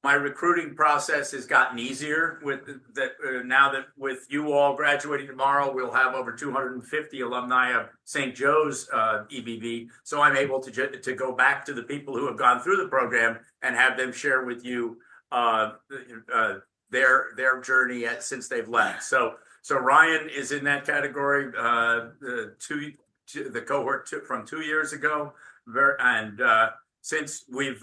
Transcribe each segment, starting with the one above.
my recruiting process has gotten easier with that now that with you all graduating tomorrow, we'll have over 250 alumni of St. Joe's EBV. So I'm able to go back to the people who have gone through the program and have them share with you their journey since they've left. So Ryan is in that category. The cohort from 2 years ago, and since we've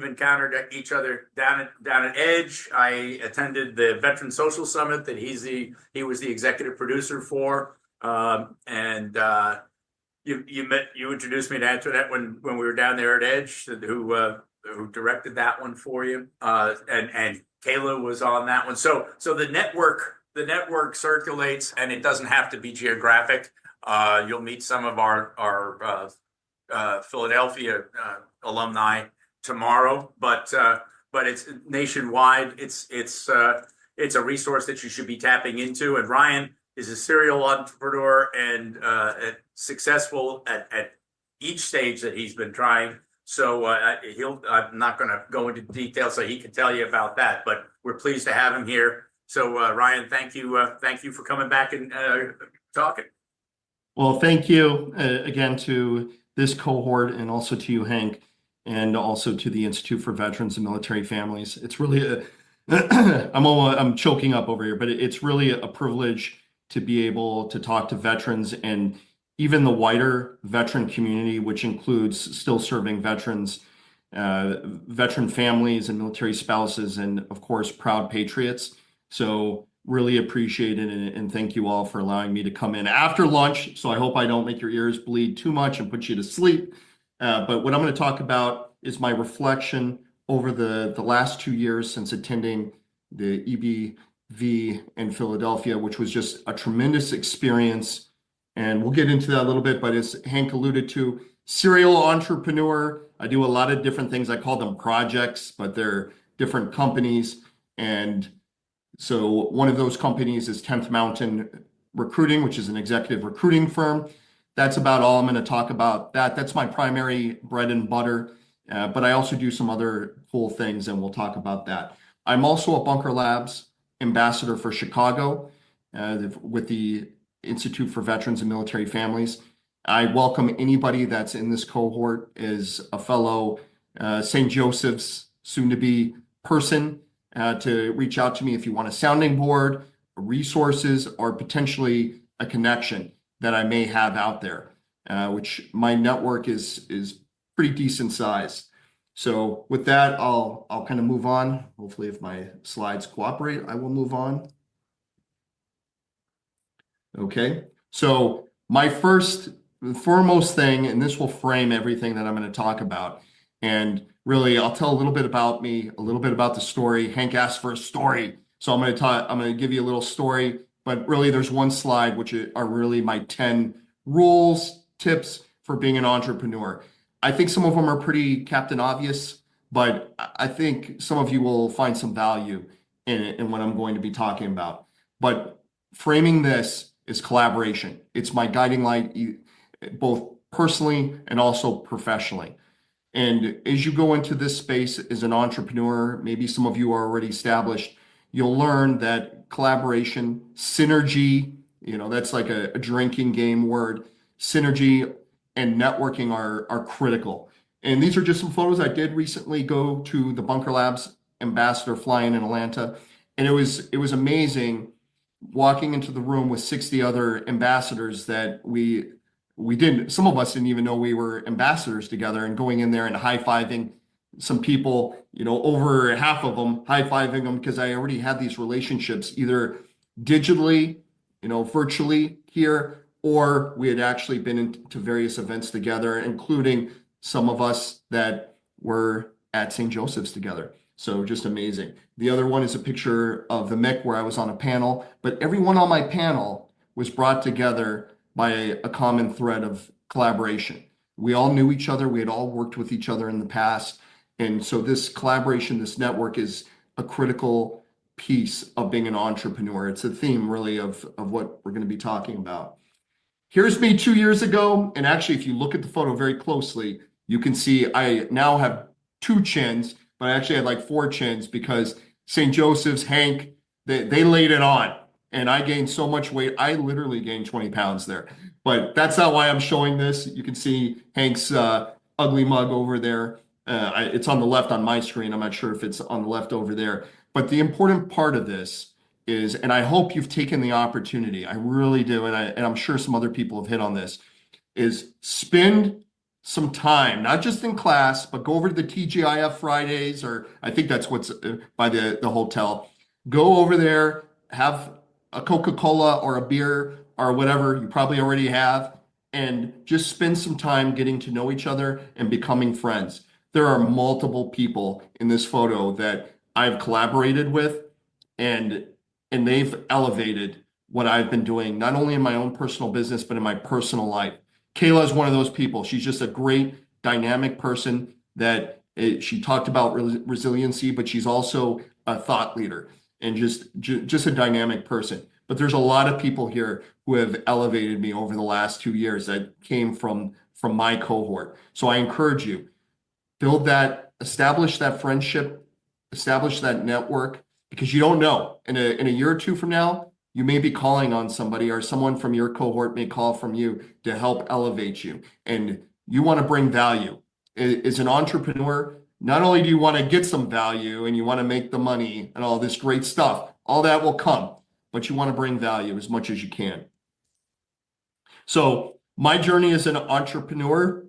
encountered each other down at Edge, I attended the Veteran Social Summit that he was the executive producer for, and you introduced me to Antoinette when we were down there at Edge, who directed that one for you, and Kayla was on that one. So the network circulates, and it doesn't have to be geographic. You'll meet some of our Philadelphia alumni tomorrow, but it's nationwide. It's a resource that you should be tapping into. And Ryan is a serial entrepreneur and successful at each stage that he's been trying. So I'm not going to go into detail so he can tell you about that, but we're pleased to have him here. So Ryan, thank you for coming back and talking. Well, thank you again to this cohort, and also to you, Hank, and also to the Institute for Veterans and Military Families. It's really I'm choking up over here, but it's really a privilege to be able to talk to veterans and even the wider veteran community, which includes still serving veterans, veteran families and military spouses, and of course, proud patriots. So really appreciate it, and thank you all for allowing me to come in after lunch. So I hope I don't make your ears bleed too much and put you to sleep. But what I'm going to talk about is my reflection over the last 2 years since attending the EBV in Philadelphia, which was just a tremendous experience. And we'll get into that a little bit, but as Hank alluded to, serial entrepreneur. I do a lot of different things. I call them projects, but they're different companies. And so one of those companies is 10th Mountain Recruiting, which is an executive recruiting firm. That's about all I'm going to talk about. That's my primary bread and butter, but I also do some other cool things, and we'll talk about that. I'm also a Bunker Labs ambassador for Chicago with the Institute for Veterans and Military Families. I welcome anybody that's in this cohort as a fellow St. Joseph's soon-to-be person to reach out to me if you want a sounding board, resources, or potentially a connection that I may have out there, which my network is pretty decent size. So with that, I'll kind of move on. Hopefully, if my slides cooperate, I will move on. Okay, so my foremost thing, and this will frame everything that I'm going to talk about. And really, I'll tell a little bit about me, a little bit about the story. Hank asked for a story, so I'm going to give you a little story. But really, there's one slide, which are really my 10 rules, tips for being an entrepreneur. I think some of them are pretty Captain Obvious, but I think some of you will find some value in what I'm going to be talking about. But framing this is collaboration. It's my guiding light, both personally and also professionally. And as you go into this space as an entrepreneur, maybe some of you are already established, you'll learn that collaboration, synergy, that's like a drinking game word, synergy and networking are critical. And these are just some photos. I did recently go to the Bunker Labs ambassador fly-in Atlanta, and it was amazing walking into the room with 60 other ambassadors that some of us didn't even know we were ambassadors together, and going in there and high-fiving some people, over half of them, high-fiving them because I already had these relationships either digitally, virtually here, or we had actually been into various events together, including some of us that were at St. Joseph's together. So just amazing. The other one is a picture of the MIC where I was on a panel, but everyone on my panel was brought together by a common thread of collaboration. We all knew each other. We had all worked with each other in the past. And so this collaboration, this network is a critical piece of being an entrepreneur. It's a theme really of what we're going to be talking about. Here's me 2 years ago. And actually, if you look at the photo very closely, you can see I now have two chins, but I actually had like 4 chins because St. Joseph's, Hank, they laid it on. And I gained so much weight. I literally gained 20 pounds there. But that's not why I'm showing this. You can see Hank's ugly mug over there. It's on the left on my screen. I'm not sure if it's on the left over there. But the important part of this is, and I hope you've taken the opportunity, I really do, and I'm sure some other people have hit on this, is spend some time, not just in class, but go over to the TGIF Fridays, or I think that's what's by the hotel. Go over there, have a Coca-Cola or a beer or whatever you probably already have, and just spend some time getting to know each other and becoming friends. There are multiple people in this photo that I've collaborated with, and they've elevated what I've been doing, not only in my own personal business, but in my personal life. Kayla is one of those people. She's just a great, dynamic person that she talked about resiliency, but she's also a thought leader and just a dynamic person. But there's a lot of people here who have elevated me over the last 2 years that came from my cohort. So I encourage you, build that, establish that friendship, establish that network, because you don't know. In a year or two from now, you may be calling on somebody, or someone from your cohort may call from you to help elevate you. And you want to bring value. As an entrepreneur, not only do you want to get some value and you want to make the money and all this great stuff, all that will come, but you want to bring value as much as you can. So my journey as an entrepreneur,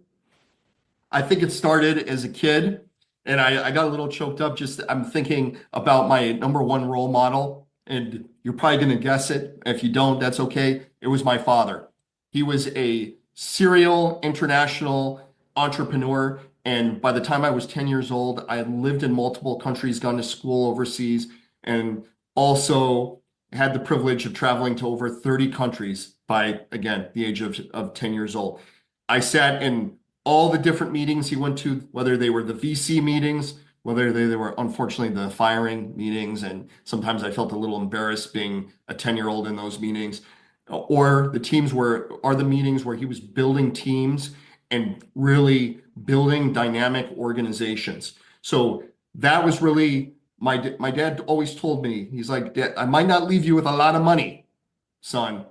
I think it started as a kid, and I got a little choked up. I'm thinking about my number one role model, and you're probably going to guess it. If you don't, that's okay. It was my father. He was a serial international entrepreneur. And by the time I was 10 years old, I had lived in multiple countries, gone to school overseas, and also had the privilege of traveling to over 30 countries by, again, the age of 10 years old. I sat in all the different meetings he went to, whether they were the VC meetings, whether they were, unfortunately, the firing meetings, and sometimes I felt a little embarrassed being a 10-year-old in those meetings, or the meetings where he was building teams and really building dynamic organizations. So that was really, my dad always told me, he's like, "Dad, I might not leave you with a lot of money, son.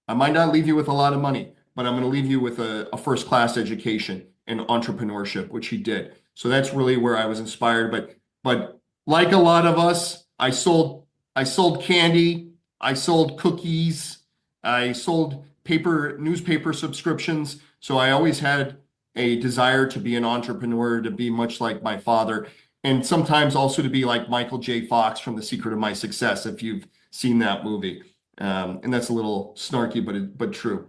I might not leave you with a lot of money, but I'm going to leave you with a first-class education in entrepreneurship," which he did. So that's really where I was inspired. But like a lot of us, I sold candy, I sold cookies, I sold newspaper subscriptions. So I always had a desire to be an entrepreneur, to be much like my father, and sometimes also to be like Michael J. Fox from The Secret of My Success, if you've seen that movie. And that's a little snarky, but true.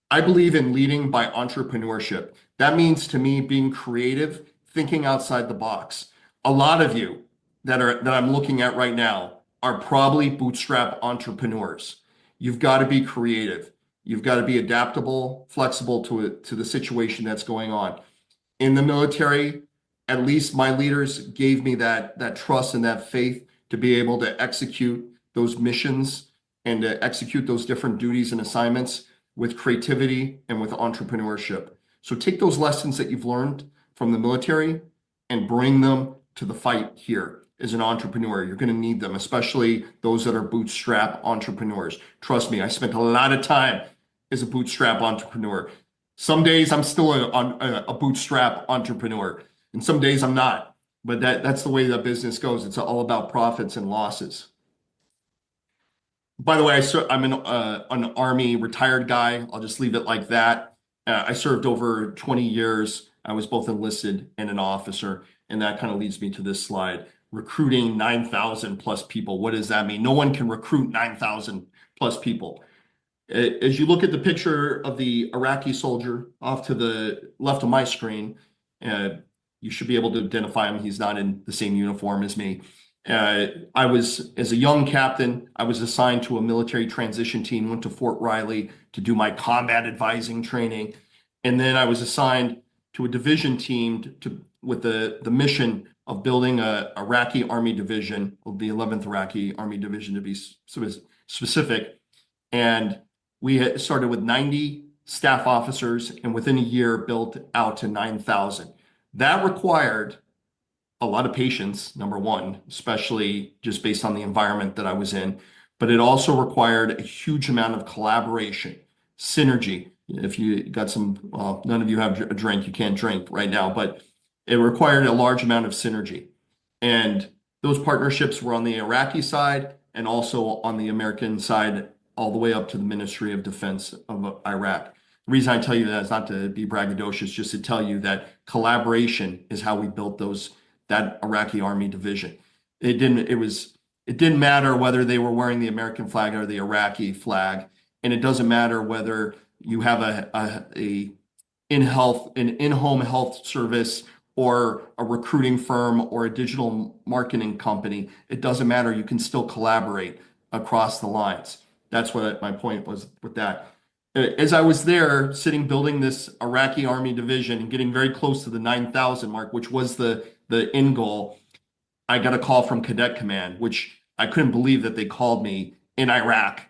I believe in leading by entrepreneurship. That means to me being creative, thinking outside the box. A lot of you that I'm looking at right now are probably bootstrap entrepreneurs. You've got to be creative. You've got to be adaptable, flexible to the situation that's going on. In the military, at least my leaders gave me that trust and that faith to be able to execute those missions and to execute those different duties and assignments with creativity and with entrepreneurship. So take those lessons that you've learned from the military and bring them to the fight here as an entrepreneur. You're going to need them, especially those that are bootstrap entrepreneurs. Trust me, I spent a lot of time as a bootstrap entrepreneur. Some days I'm still a bootstrap entrepreneur, and some days I'm not. But that's the way that business goes. It's all about profits and losses. By the way, I'm an Army retired guy. I'll just leave it like that. I served over 20 years. I was both enlisted and an officer. And that kind of leads me to this slide. Recruiting 9,000 plus people. What does that mean? No one can recruit 9,000 plus people. As you look at the picture of the Iraqi soldier off to the left of my screen, you should be able to identify him. He's not in the same uniform as me. As a young captain, I was assigned to a military transition team, went to Fort Riley to do my combat advising training. And then I was assigned to a division team with the mission of building a Iraqi Army division, the 11th Iraqi Army Division to be specific. And we had started with 90 staff officers, and within a year built out to 9,000. That required a lot of patience, number one, especially just based on the environment that I was in, but it also required a huge amount of collaboration, synergy. If you got some, well, none of you have a drink, you can't drink right now, but it required a large amount of synergy. And those partnerships were on the Iraqi side and also on the American side, all the way up to the Ministry of Defense of Iraq. The reason I tell you that is not to be braggadocious, just to tell you that collaboration is how we built that Iraqi army division. It didn't matter whether they were wearing the American flag or the Iraqi flag, and it doesn't matter whether you have an in-home health service or a recruiting firm or a digital marketing company. It doesn't matter. You can still collaborate across the lines. That's what my point was with that. As I was there sitting building this Iraqi army division and getting very close to the 9,000 mark, which was the end goal, I got a call from Cadet Command, which I couldn't believe that they called me in Iraq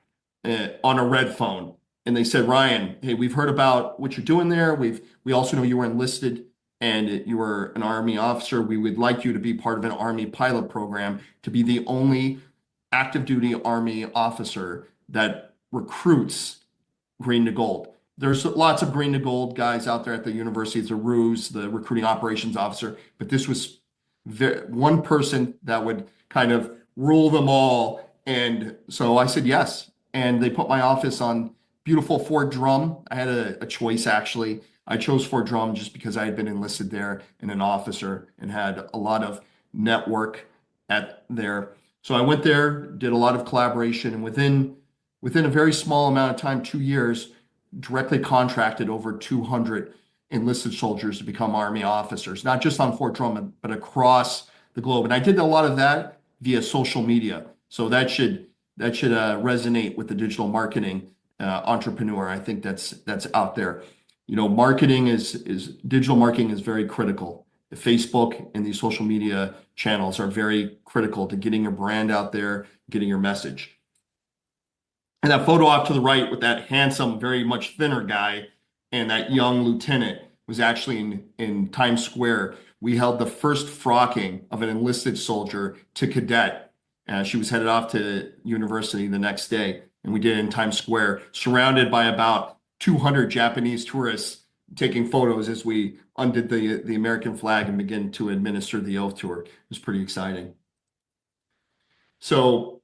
on a red phone. And they said, Ryan, hey, we've heard about what you're doing there. We also know you were enlisted and you were an Army officer. We would like you to be part of an Army pilot program to be the only active duty Army officer that recruits green to gold. There's lots of green to gold guys out there at the university. It's a ruse, the recruiting operations officer, but this was one person that would kind of rule them all. And so I said yes. And they put my office on beautiful Fort Drum. I had a choice, actually. I chose Fort Drum just because I had been enlisted there and an officer and had a lot of network there. So I went there, did a lot of collaboration, and within a very small amount of time, 2 years, directly contracted over 200 enlisted soldiers to become Army officers, not just on Fort Drum, but across the globe. And I did a lot of that via social media. So that should resonate with the digital marketing entrepreneur. I think that's out there. You know, digital marketing is very critical. Facebook and these social media channels are very critical to getting your brand out there, getting your message. And that photo off to the right with that handsome, very much thinner guy and that young lieutenant was actually in Times Square. We held the first frocking of an enlisted soldier to cadet. She was headed off to university the next day, and we did it in Times Square, surrounded by about 200 Japanese tourists taking photos as we undid the American flag and began to administer the oath to her. It was pretty exciting. So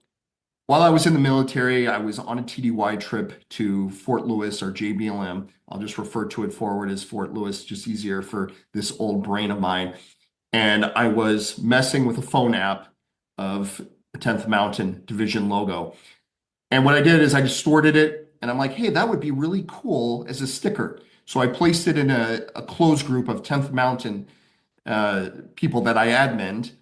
while I was in the military, I was on a TDY trip to Fort Lewis, or JBLM. I'll just refer to it forward as Fort Lewis, just easier for this old brain of mine. And I was messing with a phone app of the 10th Mountain Division logo. And what I did is I distorted it, and I'm like, hey, that would be really cool as a sticker. So I placed it in a closed group of 10th Mountain people that I adminned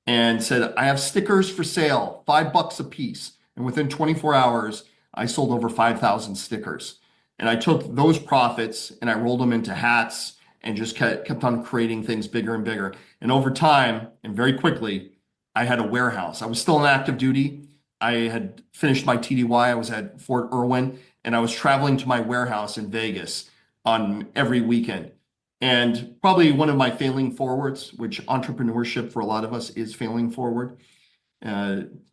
and said, I have stickers for sale, $5 a piece. And within 24 hours, I sold over 5,000 stickers. And I took those profits and I rolled them into hats and just kept on creating things bigger and bigger. And over time, and very quickly, I had a warehouse. I was still on active duty. I had finished my TDY. I was at Fort Irwin, and I was traveling to my warehouse in Vegas on every weekend. And probably one of my failing forwards, which entrepreneurship for a lot of us is failing forward.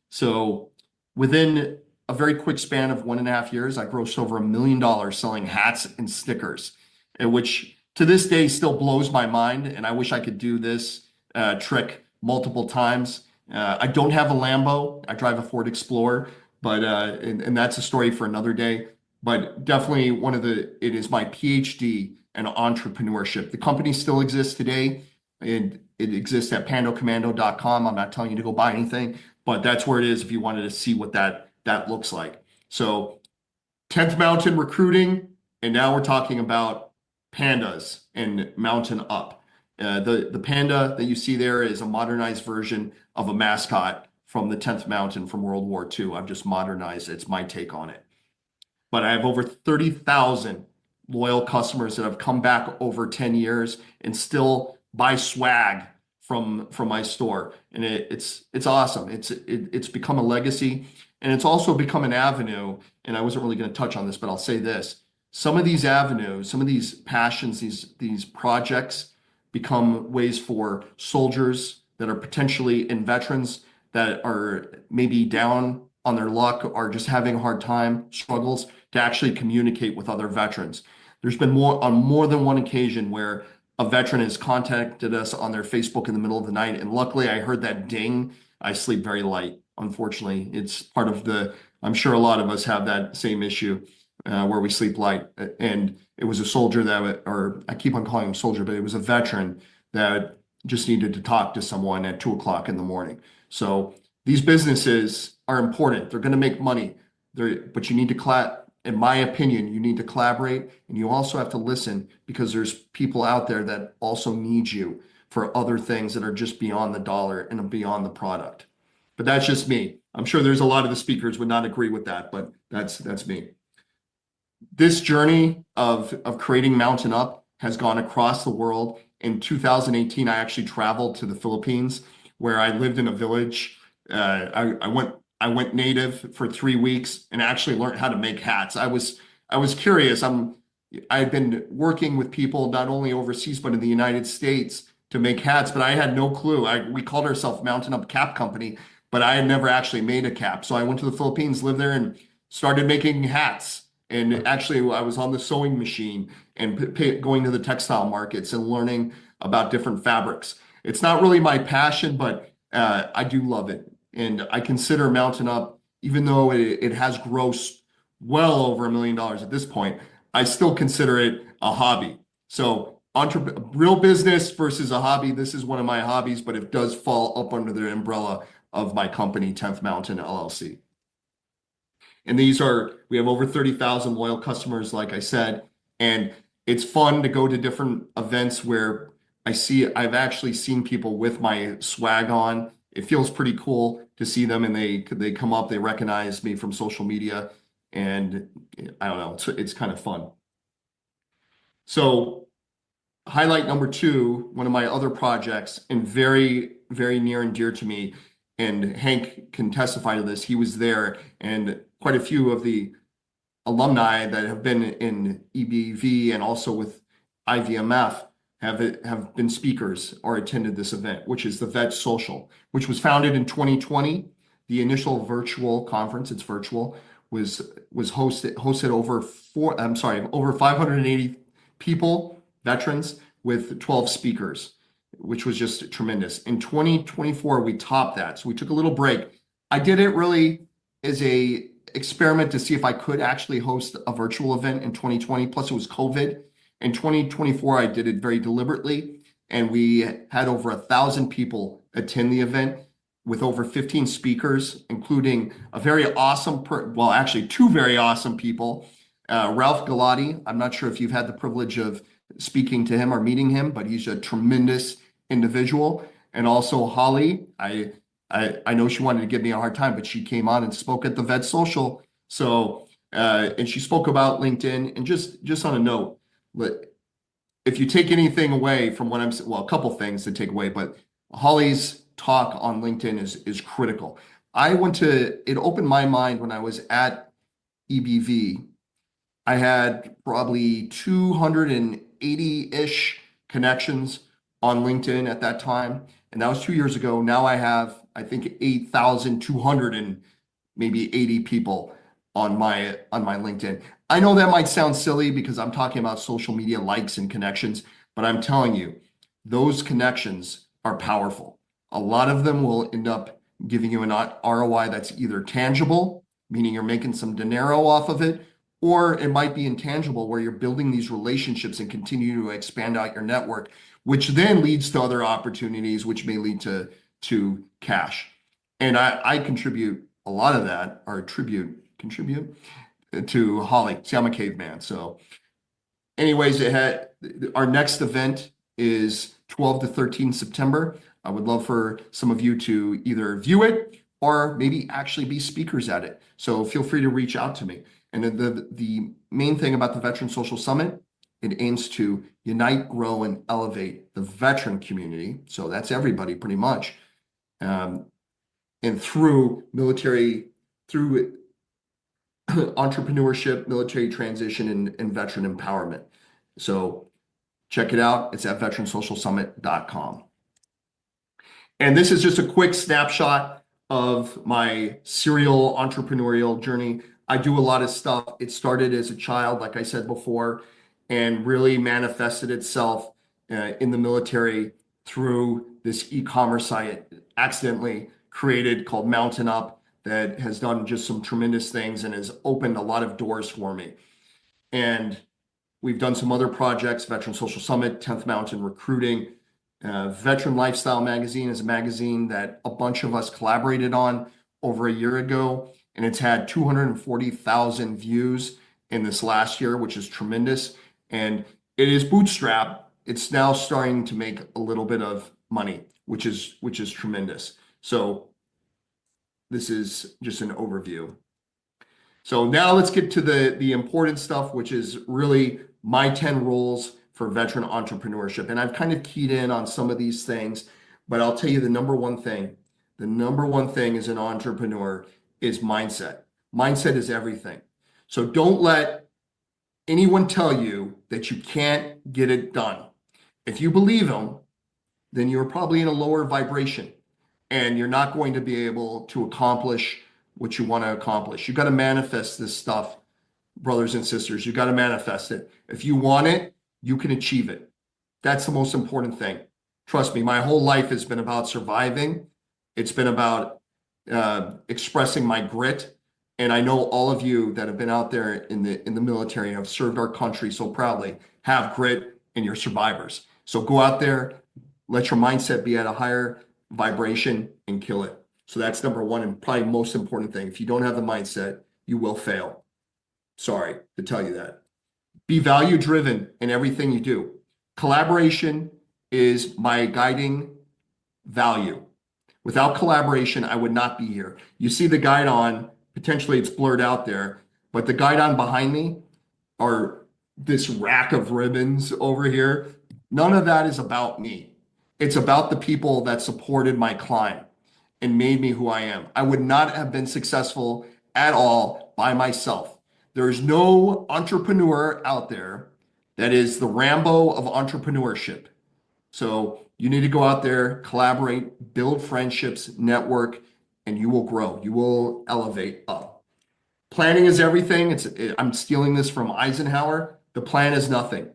So within a very quick span of 1.5 years, I grossed over $1 million selling hats and stickers, which to this day still blows my mind. And I wish I could do this trick multiple times. I don't have a Lambo. I drive a Ford Explorer, but and that's a story for another day. But definitely it is my PhD in entrepreneurship. The company still exists today. It exists at pandocommando.com. I'm not telling you to go buy anything, but that's where it is if you wanted to see what that looks like. So 10th Mountain recruiting, and now we're talking about pandas and Mountain Up. The panda that you see there is a modernized version of a mascot from the 10th Mountain from World War II. I've just modernized it. It's my take on it. But I have over 30,000 loyal customers that have come back over 10 years and still buy swag from my store. And it's awesome. It's become a legacy, and it's also become an avenue. And I wasn't really going to touch on this, but I'll say this. Some of these avenues, some of these passions, these projects become ways for soldiers that are potentially in veterans that are maybe down on their luck or just having a hard time, struggles to actually communicate with other veterans. There's been on more than one occasion where a veteran has contacted us on their Facebook in the middle of the night, and luckily I heard that ding. I sleep very light. Unfortunately, it's part of I'm sure a lot of us have that same issue where we sleep light. And it was a soldier or I keep on calling him soldier, but it was a veteran that just needed to talk to someone at 2 o'clock in the morning. So these businesses are important. They're going to make money, but you need to in my opinion, you need to collaborate, and you also have to listen, because there's people out there that also need you for other things that are just beyond the dollar and beyond the product. But that's just me. I'm sure there's a lot of the speakers would not agree with that, but that's me. This journey of creating Mountain Up has gone across the world. In 2018, I actually traveled to the Philippines, where I lived in a village. I went native for 3 weeks and actually learned how to make hats. I was curious. I've been working with people not only overseas but in the United States to make hats, but I had no clue. We called ourselves Mountain Up Cap Company, but I had never actually made a cap. So I went to the Philippines, lived there, and started making hats. And actually, I was on the sewing machine and going to the textile markets and learning about different fabrics. It's not really my passion, but I do love it. And I consider Mountain Up, even though it has grossed well over $1 million at this point, I still consider it a hobby. So real business versus a hobby. This is one of my hobbies, but it does fall up under the umbrella of my company, 10th Mountain LLC. And we have over 30,000 loyal customers, like I said, and it's fun to go to different events where I've actually seen people with my swag on. It feels pretty cool to see them, and they come up, they recognize me from social media, and I don't know, it's kind of fun. So highlight number 2, one of my other projects, and very, very near and dear to me, and Hank can testify to this. He was there, and quite a few of the alumni that have been in EBV and also with IVMF have been speakers or attended this event, which is the VetSocial, which was founded in 2020. The initial virtual conference, it's virtual, was hosted over 580 people, veterans, with 12 speakers, which was just tremendous. In 2024, we topped that. So we took a little break. I did it really as a experiment to see if I could actually host a virtual event in 2020, plus it was COVID. In 2024, I did it very deliberately, and we had over 1,000 people attend the event with over 15 speakers, including a very awesome, actually 2 very awesome people. Ralph Galati, I'm not sure if you've had the privilege of speaking to him or meeting him, but he's a tremendous individual. And also Holly, I know she wanted to give me a hard time, but she came on and spoke at the VetSocial. So, and she spoke about LinkedIn. And just on a note, if you take anything away from what a couple things to take away, but Holly's talk on LinkedIn is critical. It opened my mind when I was at EBV. I had probably 280-ish connections on LinkedIn at that time, and that was 2 years ago. Now I have, I think, 8,200 and maybe 80 people on my LinkedIn. I know that might sound silly because I'm talking about social media likes and connections, but I'm telling you, those connections are powerful. A lot of them will end up giving you an ROI that's either tangible, meaning you're making some dinero off of it, or it might be intangible, where you're building these relationships and continue to expand out your network, which then leads to other opportunities, which may lead to cash. And I contribute a lot of that, or contribute to Holly. See, I'm a caveman. So anyways, our next event is 12 to 13 September. I would love for some of you to either view it or maybe actually be speakers at it. So feel free to reach out to me. And the main thing about the Veteran Social Summit, it aims to unite, grow, and elevate the veteran community. So that's everybody pretty much. And through entrepreneurship, military transition, and veteran empowerment. So check it out. It's at veteransocialsummit.com. And this is just a quick snapshot of my serial entrepreneurial journey. I do a lot of stuff. It started as a child, like I said before, and really manifested itself in the military through this e-commerce site accidentally created called Mountain Up that has done just some tremendous things and has opened a lot of doors for me. And we've done some other projects, Veteran Social Summit, 10th Mountain Recruiting. Veteran Lifestyle Magazine is a magazine that a bunch of us collaborated on over a year ago, and it's had 240,000 views in this last year, which is tremendous. And it is bootstrap. It's now starting to make a little bit of money, which is tremendous. So this is just an overview. So now let's get to the important stuff, which is really my 10 rules for veteran entrepreneurship. And I've kind of keyed in on some of these things, but I'll tell you the number one thing as an entrepreneur is mindset. Mindset is everything. So don't let anyone tell you that you can't get it done. If you believe them, then you're probably in a lower vibration and you're not going to be able to accomplish what you want to accomplish. You got to manifest this stuff, brothers and sisters. You got to manifest it. If you want it, you can achieve it. That's the most important thing. Trust me, my whole life has been about surviving. It's been about expressing my grit. And I know all of you that have been out there in the military and have served our country so proudly have grit and you're survivors. So go out there, let your mindset be at a higher vibration and kill it. So that's number one and probably most important thing. If you don't have the mindset, you will fail. Sorry to tell you that. Be value driven in everything you do. Collaboration is my guiding value. Without collaboration, I would not be here. You see the guide on, potentially it's blurred out there, but the guide on behind me are this rack of ribbons over here. None of that is about me. It's about the people that supported my climb and made me who I am. I would not have been successful at all by myself. There's no entrepreneur out there that is the Rambo of entrepreneurship. So you need to go out there, collaborate, build friendships, network, and you will grow. You will elevate up. Planning is everything. I'm stealing this from Eisenhower. The plan is nothing.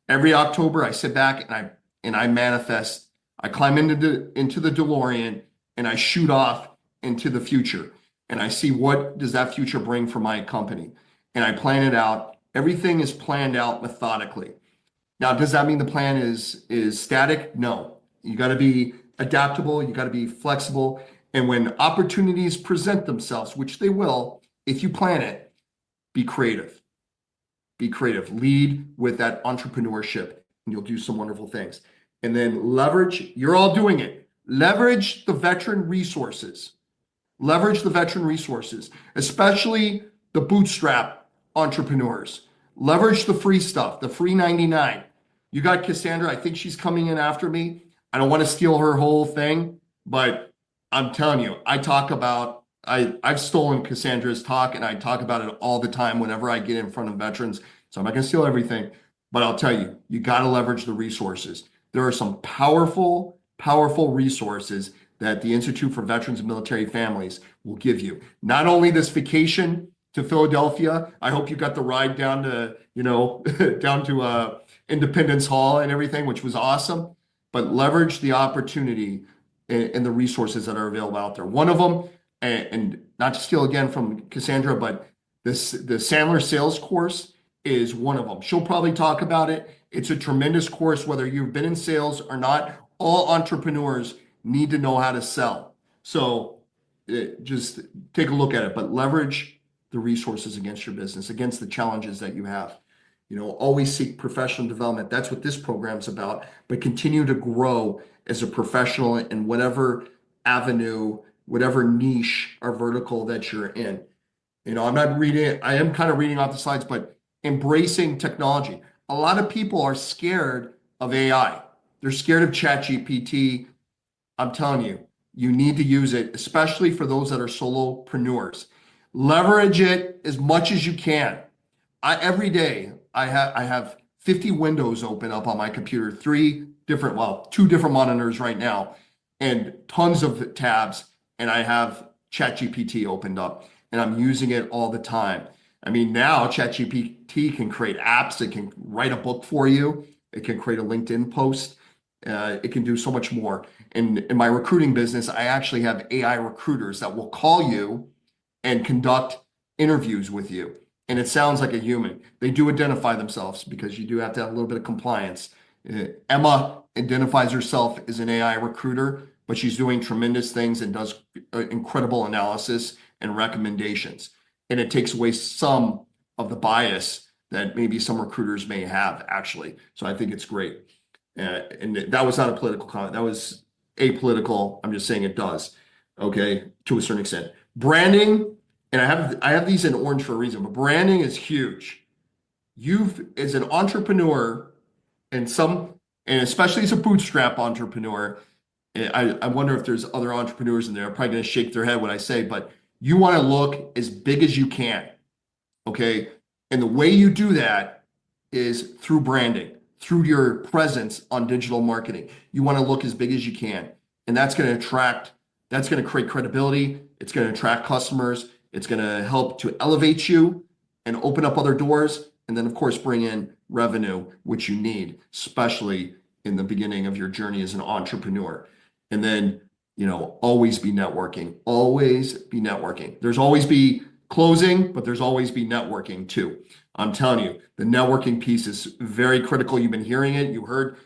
Every October, I sit back and I manifest. I climb into the DeLorean and I shoot off into the future. And I see what does that future bring for my company. And I plan it out. Everything is planned out methodically. Now, does that mean the plan is static? No. You got to be adaptable. You got to be flexible. And when opportunities present themselves, which they will, if you plan it, be creative. Be creative. Lead with that entrepreneurship, and you'll do some wonderful things. And then leverage, you're all doing it. Leverage the veteran resources. Leverage the veteran resources, especially the bootstrap entrepreneurs. Leverage the free stuff, the free 99. You got Cassandra, I think she's coming in after me. I don't want to steal her whole thing, but I'm telling you, I've stolen Cassandra's talk and I talk about it all the time whenever I get in front of veterans. So I'm not going to steal everything, but I'll tell you, you got to leverage the resources. There are some powerful, powerful resources that the Institute for Veterans and Military Families will give you. Not only this vacation to Philadelphia, I hope you got the ride down to, down to Independence Hall and everything, which was awesome, but leverage the opportunity and the resources that are available out there. One of them, and not to steal again from Cassandra, but the Sandler sales course is one of them. She'll probably talk about it. It's a tremendous course, whether you've been in sales or not. All entrepreneurs need to know how to sell. So just take a look at it, but leverage the resources against your business, against the challenges that you have. Always seek professional development. That's what this program's about, but continue to grow as a professional in whatever avenue, whatever niche or vertical that you're in. I'm not reading, I am kind of reading off the slides, but embracing technology. A lot of people are scared of AI. They're scared of ChatGPT. I'm telling you, you need to use it, especially for those that are solopreneurs. Leverage it as much as you can. Every day, I have 50 windows open up on my computer, two different monitors right now. and tons of tabs, and I have ChatGPT opened up, and I'm using it all the time. I mean, now ChatGPT can create apps. It can write a book for you. It can create a LinkedIn post. It can do so much more. In my recruiting business, I actually have AI recruiters that will call you and conduct interviews with you. And it sounds like a human. They do identify themselves because you do have to have a little bit of compliance. Emma identifies herself as an AI recruiter, but she's doing tremendous things and does incredible analysis and recommendations. And it takes away some of the bias that maybe some recruiters may have, actually. So I think it's great. And that was not a political comment. That was apolitical. I'm just saying it does, okay, to a certain extent. Branding, and I have these in orange for a reason, but branding is huge. As an entrepreneur, and especially as a bootstrap entrepreneur, I wonder if there's other entrepreneurs in there. I'm probably going to shake their head when I say, but you want to look as big as you can, okay? And the way you do that is through branding, through your presence on digital marketing. You want to look as big as you can, and that's going to create credibility. It's going to attract customers. It's going to help to elevate you and open up other doors, and then of course bring in revenue, which you need, especially in the beginning of your journey as an entrepreneur. And then, always be networking. Always be networking. There's always be closing, but there's always be networking too. I'm telling you, the networking piece is very critical. You've been hearing it. You heard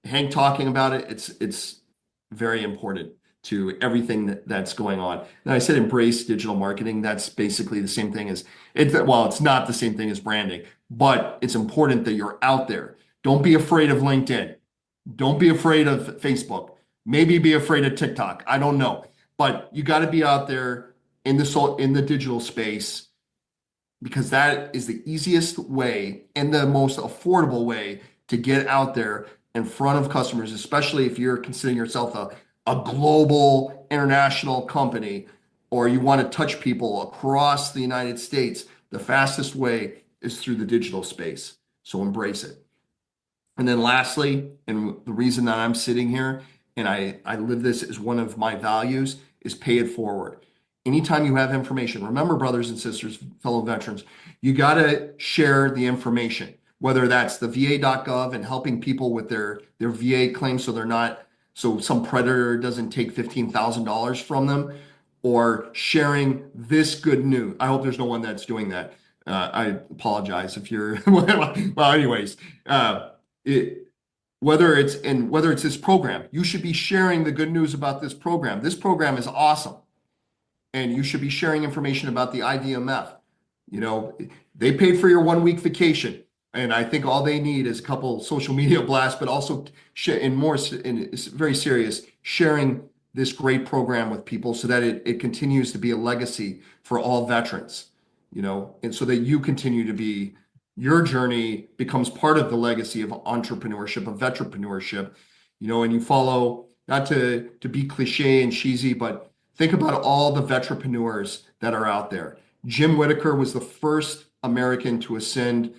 Hank talking about it. It's very important to everything that's going on. And I said embrace digital marketing. That's basically the same thing as it's not the same thing as branding, but it's important that you're out there. Don't be afraid of LinkedIn. Don't be afraid of Facebook. Maybe be afraid of TikTok. I don't know. But you got to be out there in the digital space, because that is the easiest way and the most affordable way to get out there in front of customers, especially if you're considering yourself a global international company, or you want to touch people across the United States. The fastest way is through the digital space. So embrace it. And then lastly, and the reason that I'm sitting here and I live this as one of my values, is pay it forward. Anytime you have information, remember, brothers and sisters, fellow veterans, you got to share the information, whether that's the va.gov and helping people with their VA claims so some predator doesn't take $15,000 from them, or sharing this good news. I hope there's no one that's doing that. I apologize if you're, well, anyways, whether it's this program, you should be sharing the good news about this program. This program is awesome. And you should be sharing information about the IVMF. They paid for your 1 week vacation. And I think all they need is a couple social media blasts, but also it's very serious, sharing this great program with people so that it continues to be a legacy for all veterans, and so that you continue to be, your journey becomes part of the legacy of entrepreneurship, of veteranpreneurship, and you follow, not to be cliche and cheesy, but think about all the veteranpreneurs that are out there. Jim Whittaker was the first American to ascend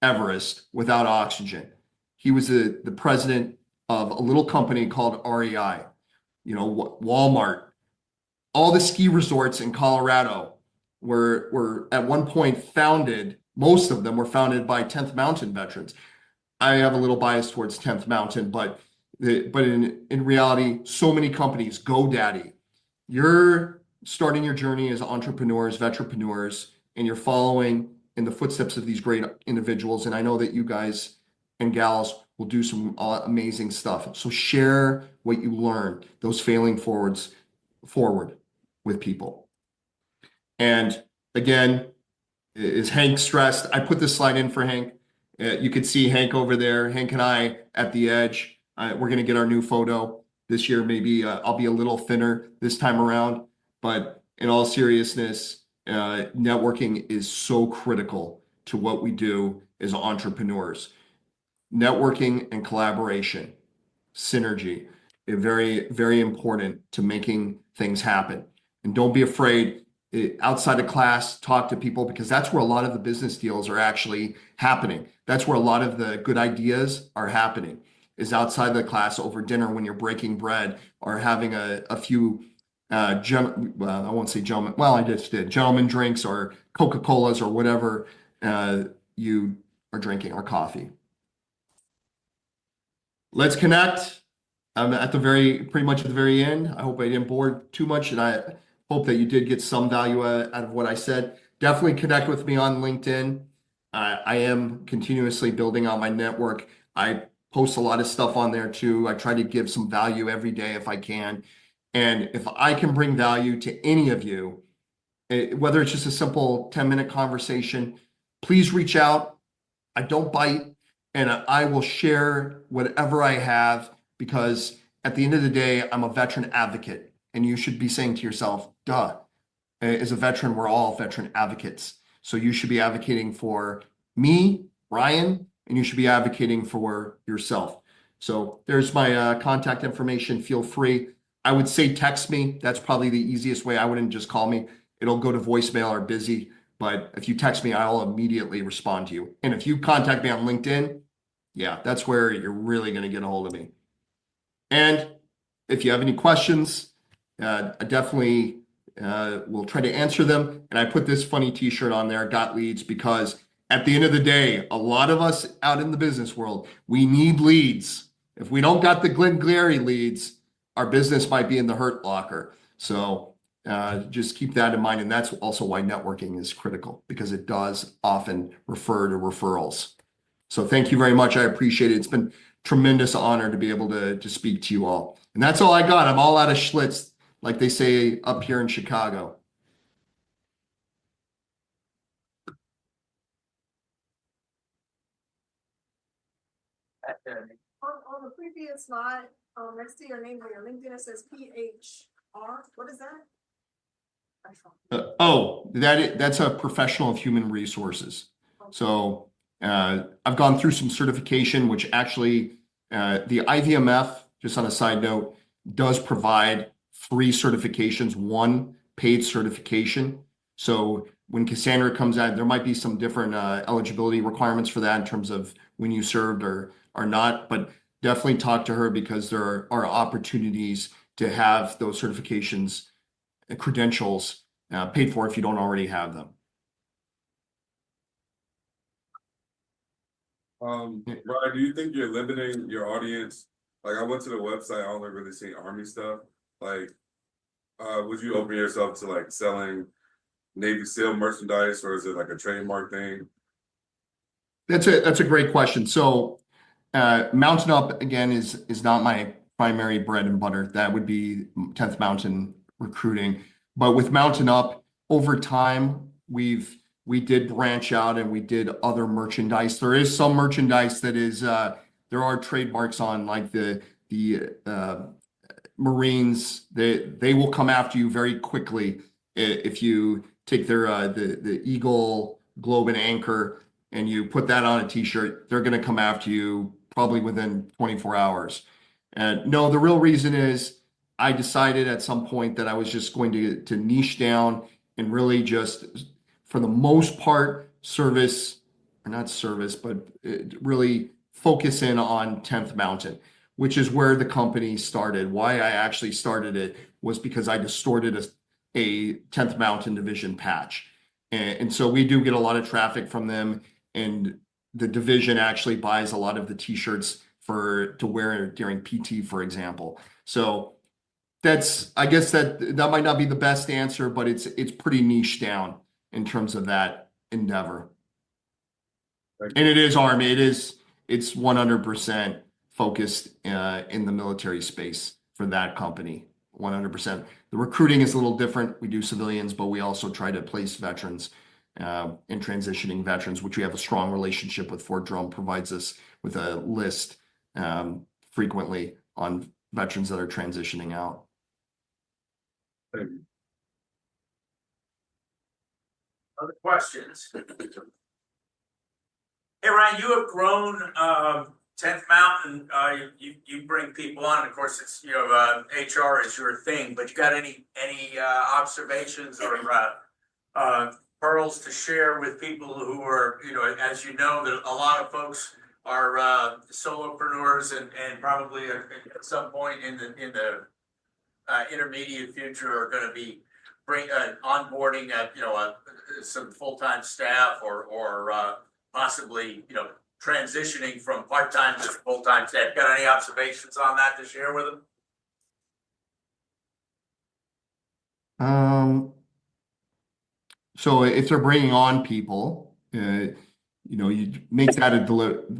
Everest without oxygen. He was the president of a little company called REI, Walmart. All the ski resorts in Colorado were at one point founded, most of them were founded by 10th Mountain veterans. I have a little bias towards 10th Mountain, but in reality, so many companies, GoDaddy, you're starting your journey as entrepreneurs, veteranpreneurs, and you're following in the footsteps of these great individuals. And I know that you guys and gals will do some amazing stuff. So share what you learned, those failing forward with people. And again, is Hank stressed? I put this slide in for Hank. You could see Hank over there, Hank and I at the edge. We're going to get our new photo this year. Maybe I'll be a little thinner this time around. But in all seriousness, networking is so critical to what we do as entrepreneurs. Networking and collaboration, synergy, is very, very important to making things happen. And don't be afraid, outside of class, talk to people, because that's where a lot of the business deals are actually happening. That's where a lot of the good ideas are happening. is outside the class over dinner when you're breaking bread or having a few well, I won't say gentlemen, well, I just did gentlemen drinks or Coca-Colas or whatever you are drinking, or coffee. Let's connect. I'm at the pretty much at the very end. I hope I didn't bore too much, and I hope that you did get some value out of what I said. Definitely connect with me on LinkedIn. I am continuously building out my network. I post a lot of stuff on there too. I try to give some value every day if I can. And if I can bring value to any of you, whether it's just a simple 10-minute conversation, please reach out. I don't bite, and I will share whatever I have, because at the end of the day, I'm a veteran advocate, and you should be saying to yourself, duh, as a veteran, we're all veteran advocates. So you should be advocating for me, Ryan, and you should be advocating for yourself. So there's my contact information. Feel free. I would say text me. That's probably the easiest way. I wouldn't just call me. It'll go to voicemail or busy. But if you text me, I'll immediately respond to you. And if you contact me on LinkedIn, yeah, that's where you're really going to get a hold of me. And if you have any questions, I definitely will try to answer them. And I put this funny t-shirt on there, got leads, because at the end of the day, a lot of us out in the business world, we need leads. If we don't got the Glengarry leads, our business might be in the hurt locker. So just keep that in mind. And that's also why networking is critical, because it does often refer to referrals. So thank you very much. I appreciate it. It's been a tremendous honor to be able to speak to you all. And that's all I got. I'm all out of Schlitz, like they say up here in Chicago. On the previous slide, next to your name on your LinkedIn, it says PHR. What is that? That's a professional of human resources. So I've gone through some certification, which actually the IVMF, just on a side note, does provide free certifications, one paid certification. So when Cassandra comes out, there might be some different eligibility requirements for that in terms of when you served or not, but definitely talk to her, because there are opportunities to have those certifications, credentials paid for if you don't already have them. Brian, do you think you're limiting your audience? Like, I went to the website, I only really see Army stuff. Like, would you open yourself to like selling Navy SEAL merchandise, or is it like a trademark thing? That's a great question. So Mountain Up, again, is not my primary bread and butter. That would be 10th Mountain recruiting. But with Mountain Up, over time, we did branch out and we did other merchandise. There is some merchandise that is there are trademarks on, like the Marines. They will come after you very quickly if you take their the Eagle, Globe, and Anchor, and you put that on a t-shirt. They're going to come after you probably within 24 hours. And no, the real reason is I decided at some point that I was just going to niche down and really just, for the most part, service, or not service, but really focus in on 10th Mountain, which is where the company started. Why I actually started it was because I distorted a 10th Mountain Division patch. And so we do get a lot of traffic from them, and the division actually buys a lot of the t-shirts to wear during PT, for example. So I guess that might not be the best answer, but it's pretty niche down in terms of that endeavor. And it is Army. It's 100% focused in the military space for that company. 100%. The recruiting is a little different. We do civilians, but we also try to place veterans and transitioning veterans, which we have a strong relationship with. Fort Drum provides us with a list frequently on veterans that are transitioning out. Thank you. Other questions? Hey, Ryan, you have grown 10th Mountain. You bring people on. Of course, it's HR is your thing, but you got any observations or pearls to share with people who are, as you know, that a lot of folks solopreneurs and probably at some point in the intermediate future are going to be onboarding some full-time staff or possibly transitioning from part-time to full-time staff. Got any observations on that to share with them? So if they're bringing on people, you make that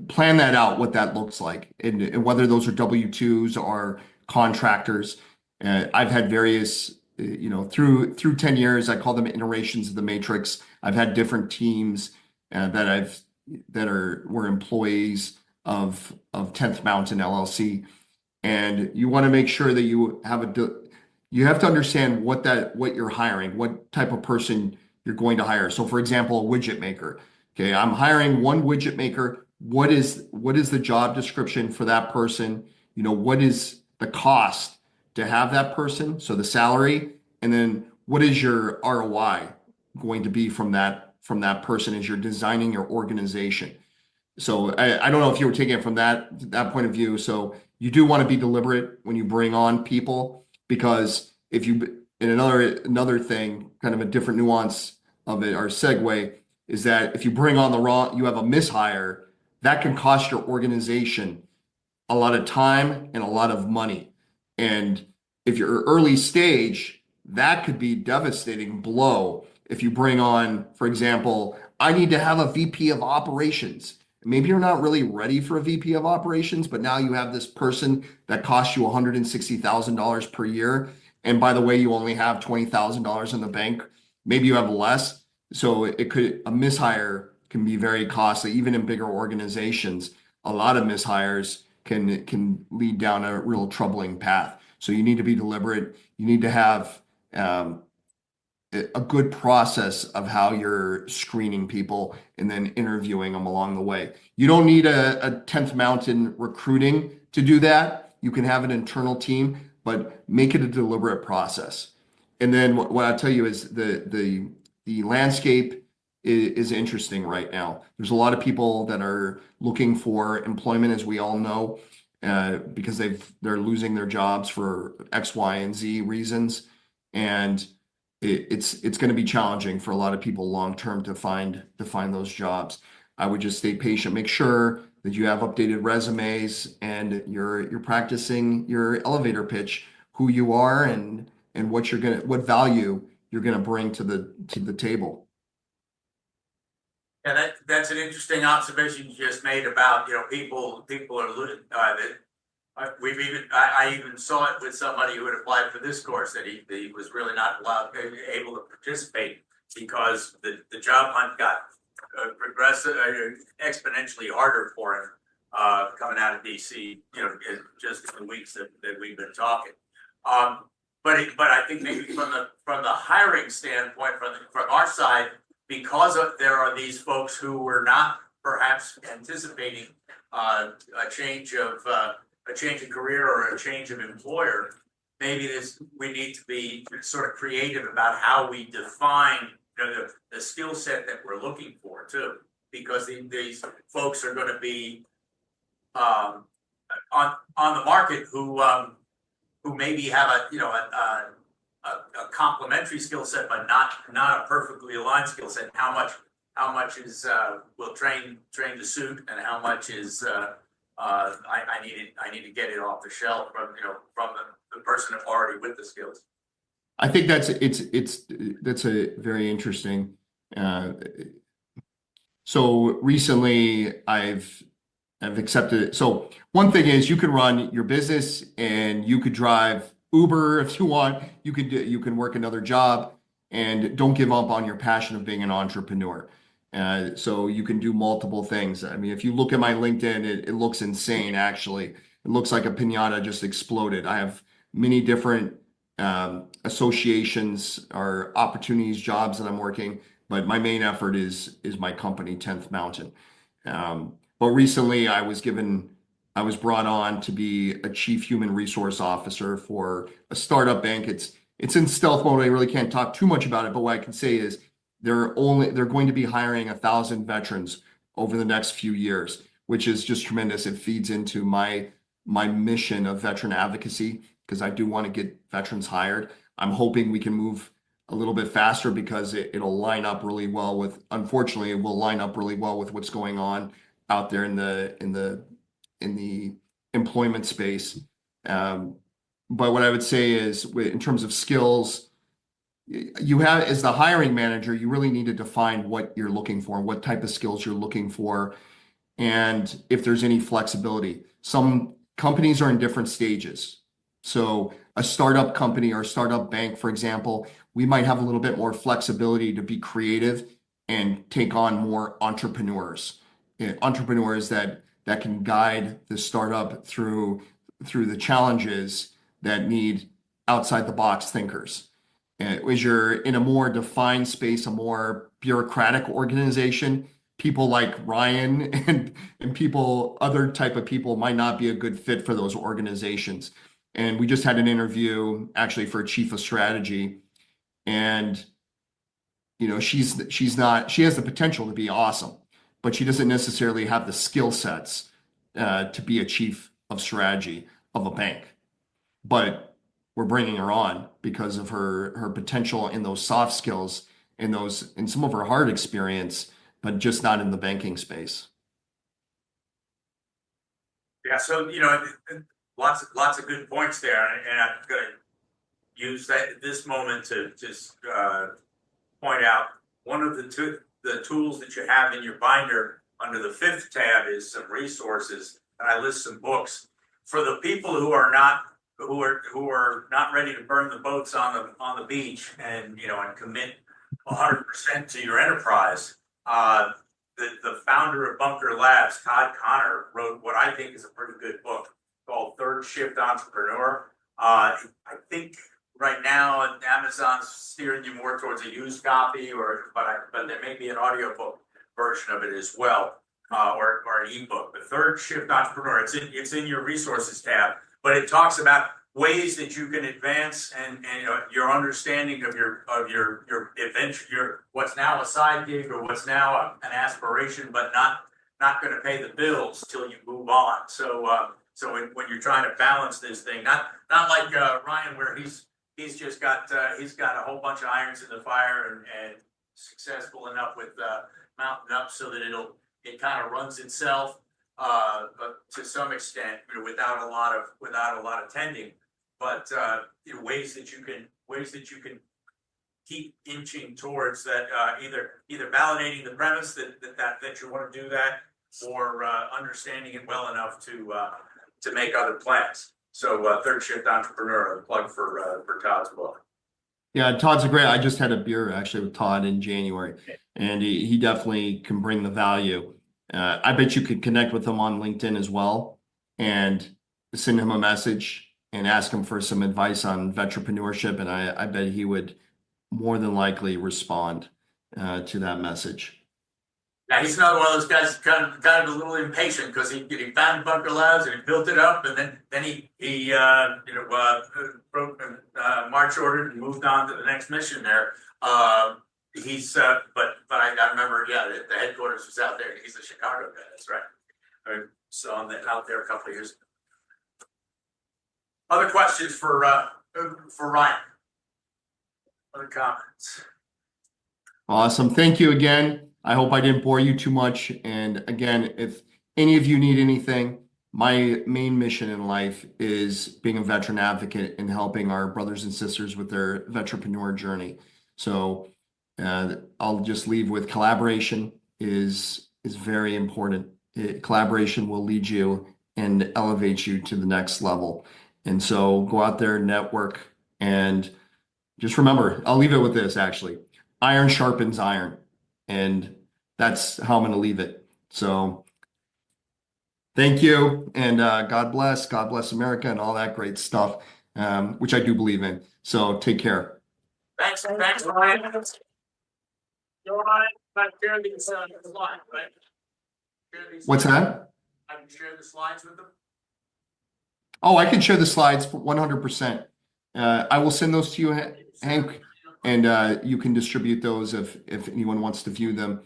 plan that out, what that looks like, and whether those are W-2s or contractors. I've had various, through 10 years, I call them iterations of the matrix. I've had different teams were employees of 10th Mountain LLC, and you want to make sure that you have to understand what you're hiring, what type of person you're going to hire. So, for example, a widget maker. Okay, I'm hiring one widget maker. What is the job description for that person? What is the cost to have that person? So the salary, and then what is your ROI going to be from that person as you're designing your organization? So I don't know if you were taking it from that point of view. So you do want to be deliberate when you bring on people, because another thing, kind of a different nuance of it or segue, is that if you bring on you have a mishire, that can cost your organization a lot of time and a lot of money. And if you're early stage, that could be devastating blow. If you bring on, for example, I need to have a VP of operations. Maybe you're not really ready for a VP of operations, but now you have this person that costs you $160,000 per year. And by the way, you only have $20,000 in the bank. Maybe you have less. So a mishire can be very costly, even in bigger organizations. A lot of mishires can lead down a real troubling path. So you need to be deliberate. You need to have a good process of how you're screening people and then interviewing them along the way. You don't need a 10th Mountain recruiting to do that. You can have an internal team, but make it a deliberate process. And then what I'll tell you is the landscape is interesting right now. There's a lot of people that are looking for employment, as we all know, because they're losing their jobs for X, Y, and Z reasons. And it's going to be challenging for a lot of people long term to find those jobs. I would just stay patient. Make sure that you have updated resumes and you're practicing your elevator pitch, who you are and what value you're gonna bring to the table. Yeah, that's an interesting observation you just made about people are I even saw it with somebody who had applied for this course, that he was really not able to participate because the job hunt got exponentially harder for him coming out of DC, just in the weeks that we've been talking. But I think maybe from the hiring standpoint, from our side, because there are these folks who were not perhaps anticipating a change in career or a change of employer, maybe we need to be sort of creative about how we define the skill set that we're looking for too, because these folks are going to be on the market who maybe have a complementary skill set, but not a perfectly aligned skill set. How much is will train to suit, and how much is I need to get it off the shelf from the person already with the skills. I think that's a very interesting. So recently I've accepted it. So one thing is you can run your business and you could drive Uber if you want. You can work another job, and don't give up on your passion of being an entrepreneur. So you can do multiple things. I mean, if you look at my LinkedIn, it looks insane, actually. It looks like a piñata just exploded. I have many different associations or opportunities, jobs that I'm working, but my main effort is my company, 10th Mountain. But recently I was brought on to be a chief human resource officer for a startup bank. It's in stealth mode. I really can't talk too much about it, but what I can say is they're going to be hiring 1,000 veterans over the next few years. which is just tremendous. It feeds into my mission of veteran advocacy because I do want to get veterans hired. I'm hoping we can move a little bit faster because it'll line up really well with, unfortunately, it will line up really well with what's going on out there in the employment space. But what I would say is in terms of skills, you have, as the hiring manager, you really need to define what you're looking for, what type of skills you're looking for, and if there's any flexibility. Some companies are in different stages. So a startup company or a startup bank, for example, we might have a little bit more flexibility to be creative and take on more entrepreneurs. Entrepreneurs that can guide the startup through the challenges that need outside the box thinkers. As you're in a more defined space, a more bureaucratic organization, people like Ryan and people, other type of people might not be a good fit for those organizations. And we just had an interview actually for a chief of strategy, and she has the potential to be awesome, but she doesn't necessarily have the skill sets to be a chief of strategy of a bank. But we're bringing her on because of her potential in those soft skills, in some of her hard experience, but just not in the banking space. Yeah, so lots of good points there, and I'm going to use this moment to just point out one of the tools that you have in your binder under the 5th tab is some resources, and I list some books for the people who are not ready to burn the boats on the beach and commit 100% to your enterprise. The founder of Bunker Labs, Todd Connor, wrote what I think is a pretty good book called Third Shift Entrepreneur. I think right now Amazon's steering you more towards a used copy, but there may be an audiobook version of it as well, or an ebook. The Third Shift Entrepreneur. It's in your resources tab, but it talks about ways that you can advance and your understanding of your adventure, what's now a side gig or what's now an aspiration, but not going to pay the bills till you move on. So when you're trying to balance this thing, not like Ryan, where he's just got a whole bunch of irons in the fire and successful enough with mounting up so that it kind of runs itself, but to some extent, without a lot of tending. But ways that you can keep inching towards that, either validating the premise that you want to do that, or understanding it well enough to make other plans. So Third Shift Entrepreneur, a plug for Todd's book. Yeah, Todd's I just had a beer actually with Todd in January, and he definitely can bring the value. I bet you could connect with him on LinkedIn as well and send him a message and ask him for some advice on entrepreneurship, and I bet he would more than likely respond to that message. Now he's another one of those guys kind of a little impatient because he found Bunker Labs and he built it up, and then he march ordered and moved on to the next mission there. But I remember, the headquarters was out there. He's a Chicago guy. That's right. I saw him out there a couple of years ago. Other questions for Ryan? Other comments? Awesome. Thank you again. I hope I didn't bore you too much. And again, if any of you need anything, my main mission in life is being a veteran advocate and helping our brothers and sisters with their vetrepreneur journey. So I'll just leave with collaboration is very important. Collaboration will lead you and elevate you to the next level. And so go out there, network, and just remember, I'll leave it with this actually. Iron sharpens iron. And that's how I'm going to leave it. So thank you. And God bless America and all that great stuff, which I do believe in. So take care. Thanks, Ryan. You're right. I'm sharing these slides, right? What's that? I can share the slides with them. Oh, I can share the slides 100%. I will send those to you, Hank, and you can distribute those if anyone wants to view them.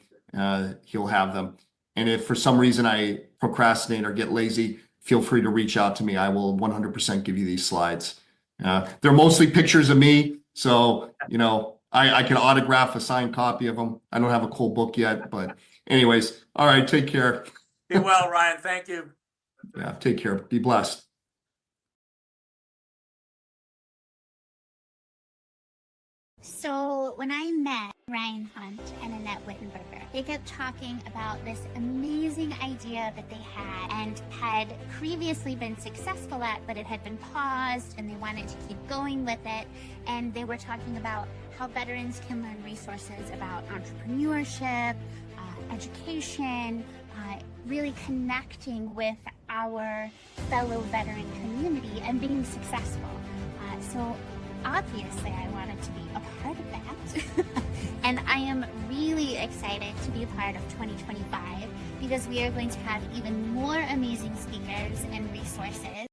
He'll have them. And if for some reason I procrastinate or get lazy, feel free to reach out to me. I will 100% give you these slides. They're mostly pictures of me. So, I can autograph a signed copy of them. I don't have a cool book yet, but anyways, all right, take care. Be well, Ryan. Thank you. Yeah, take care. Be blessed. So when I met Ryan Hunt and Annette Wittenberger, they kept talking about this amazing idea that they had and had previously been successful at, but it had been paused and they wanted to keep going with it. And they were talking about how veterans can learn resources about entrepreneurship, education, really connecting with our fellow veteran community and being successful. So obviously I wanted to be a part of that. And I am really excited to be a part of 2025 because we are going to have even more amazing speakers and resources.